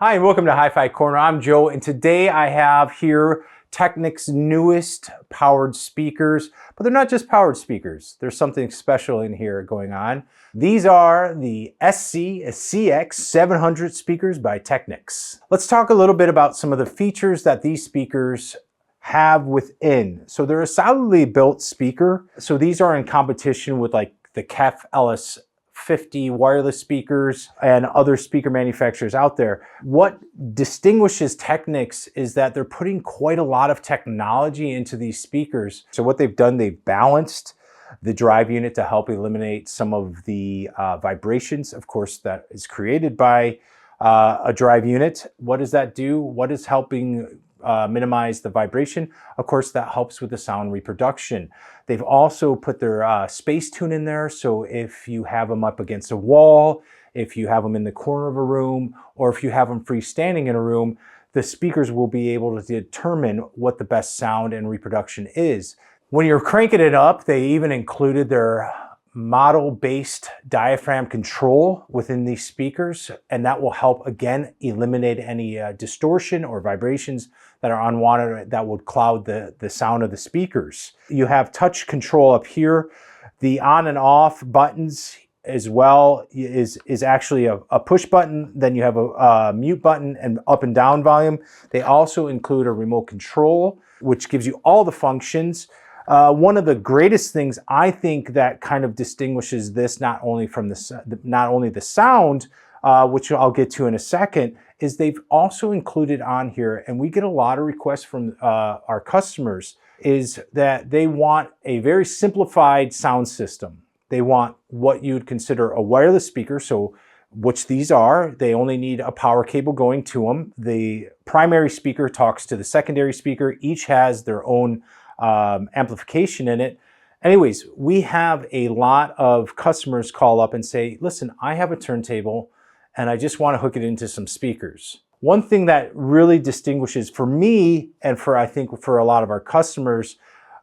Hi, and welcome to Hi-Fi Corner. I'm Joe, and today I have here Technics' newest powered speakers, but they're not just powered speakers. There's something special in here going on. These are the SC-CX700 speakers by Technics. Let's talk a little bit about some of the features that these speakers have within. So they're a solidly built speaker. So these are in competition with like the KEF LS50 wireless speakers and other speaker manufacturers out there. What distinguishes Technics is that they're putting quite a lot of technology into these speakers. So what they've done, they've balanced the drive unit to help eliminate some of the vibrations, of course, that is created by a drive unit. What does that do? What is helping minimize the vibration? Of course, that helps with the sound reproduction. They've also put their space tune in there, so if you have them up against a wall, if you have them in the corner of a room, or if you have them freestanding in a room, the speakers will be able to determine what the best sound and reproduction is. When you're cranking it up, they even included their model-based diaphragm control within these speakers, and that will help, again, eliminate any distortion or vibrations that are unwanted that would cloud the sound of the speakers. You have touch control up here. The on and off buttons as well is actually a push button. Then you have a mute button and up and down volume. They also include a remote control, which gives you all the functions. One of the greatest things I think that kind of distinguishes this, not only the sound, which I'll get to in a second, is they've also included on here, and we get a lot of requests from our customers, is that they want a very simplified sound system. They want what you'd consider a wireless speaker, so which these are. They only need a power cable going to them. The primary speaker talks to the secondary speaker. Each has their own amplification in it. Anyways, we have a lot of customers call up and say, listen, I have a turntable and I just want to hook it into some speakers. One thing that really distinguishes for me and I think for a lot of our customers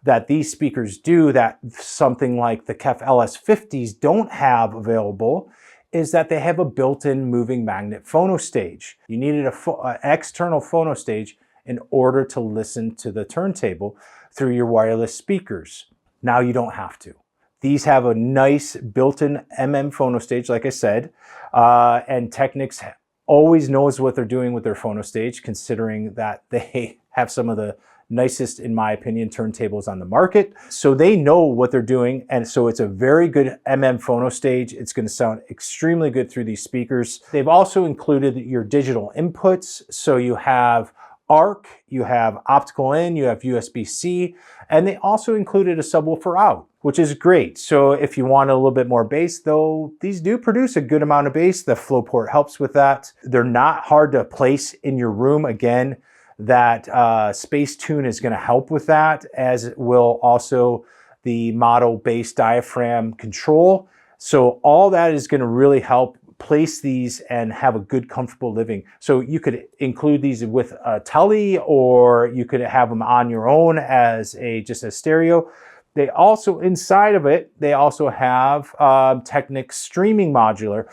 that these speakers do that something like the KEF LS50s don't have available is that they have a built-in moving magnet phono stage. You needed an external phono stage in order to listen to the turntable through your wireless speakers. Now you don't have to. These have a nice built-in phono stage, like I said, and Technics always knows what they're doing with their phono stage, considering that they have some of the nicest, in my opinion, turntables on the market. So they know what they're doing, and so it's a very good phono stage. It's going to sound extremely good through these speakers. They've also included your digital inputs, so you have ARC, you have optical in, you have USB-C, and they also included a subwoofer out, which is great. So if you want a little bit more bass, though, these do produce a good amount of bass. The flow port helps with that. They're not hard to place in your room. Again, that space tune is going to help with that, as will also the model-based diaphragm control. So all that is going to really help place these and have a good, comfortable living. So you could include these with a telly, or you could have them on your own as just a stereo. They also, inside of it, they also have Technics streaming modular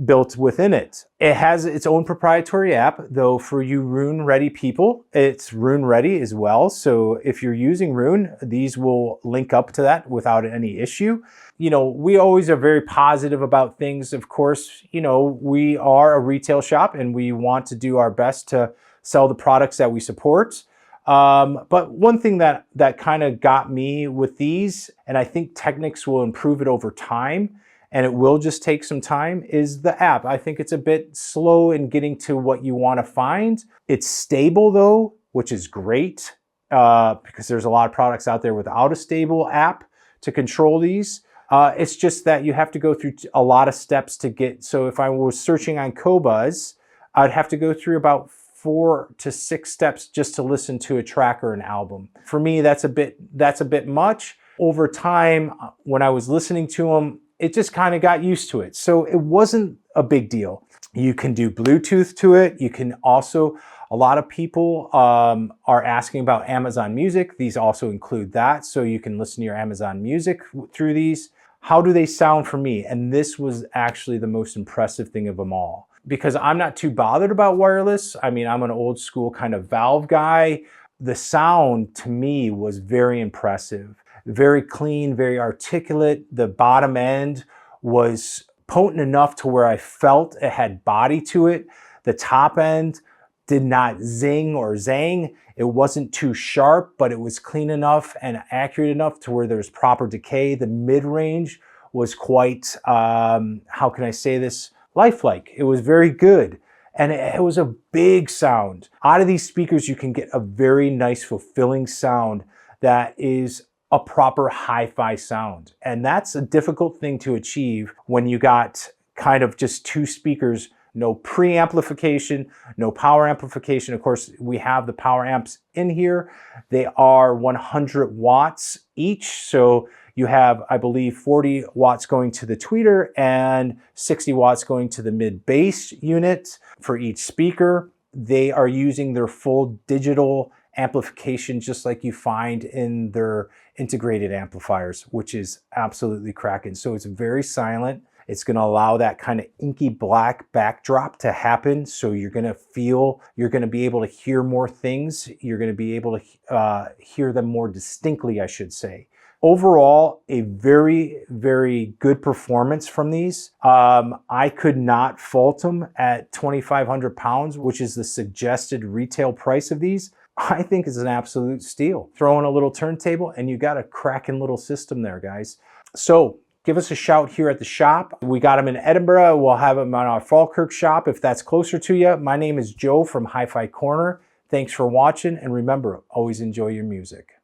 built within it. It has its own proprietary app, though for you Roon Ready people, it's Roon Ready as well. So if you're using Roon, these will link up to that without any issue. You know, we always are very positive about things. Of course, you know, we are a retail shop and we want to do our best to sell the products that we support. But one thing that kind of got me with these, and I think Technics will improve it over time, and it will just take some time, is the app. I think it's a bit slow in getting to what you want to find. It's stable though, which is great, because there's a lot of products out there without a stable app to control these. It's just that you have to go through a lot of steps to get, so if I was searching on Qobuz, I'd have to go through about 4 to 6 steps just to listen to a track or an album. For me, that's a bit much. Over time, when I was listening to them, it just kind of got used to it. So it wasn't a big deal. You can do Bluetooth to it. You can also, a lot of people are asking about Amazon Music. These also include that. So you can listen to your Amazon Music through these. How do they sound for me? And this was actually the most impressive thing of them all. because I'm not too bothered about wireless. I mean, I'm an old school kind of valve guy. The sound to me was very impressive, very clean, very articulate. The bottom end was potent enough to where I felt it had body to it. The top end did not zing or zang. It wasn't too sharp, but it was clean enough and accurate enough to where there's proper decay. The mid-range was quite, how can I say this, lifelike. It was very good. And it was a big sound. Out of these speakers, you can get a very nice, fulfilling sound that is a proper hi-fi sound. And that's a difficult thing to achieve when you got kind of just two speakers, no pre-amplification, no power amplification. Of course, we have the power amps in here. They are 100 watts each. So you have, I believe, 40 watts going to the tweeter and 60 watts going to the mid-bass unit for each speaker. They are using their full digital amplification just like you find in their integrated amplifiers, which is absolutely cracking. So it's very silent. It's going to allow that kind of inky black backdrop to happen. So you're going to feel, you're going to be able to hear more things. You're going to be able to hear them more distinctly, I should say. Overall, a very, very good performance from these. I could not fault them at 2,500 pounds, which is the suggested retail price of these. I think is an absolute steal. Throw in a little turntable and you got a cracking little system there, guys. So give us a shout here at the shop. We got them in Edinburgh. We'll have them on our Falkirk shop if that's closer to you. My name is Joe from Hi-Fi Corner. Thanks for watching, and remember, always enjoy your music.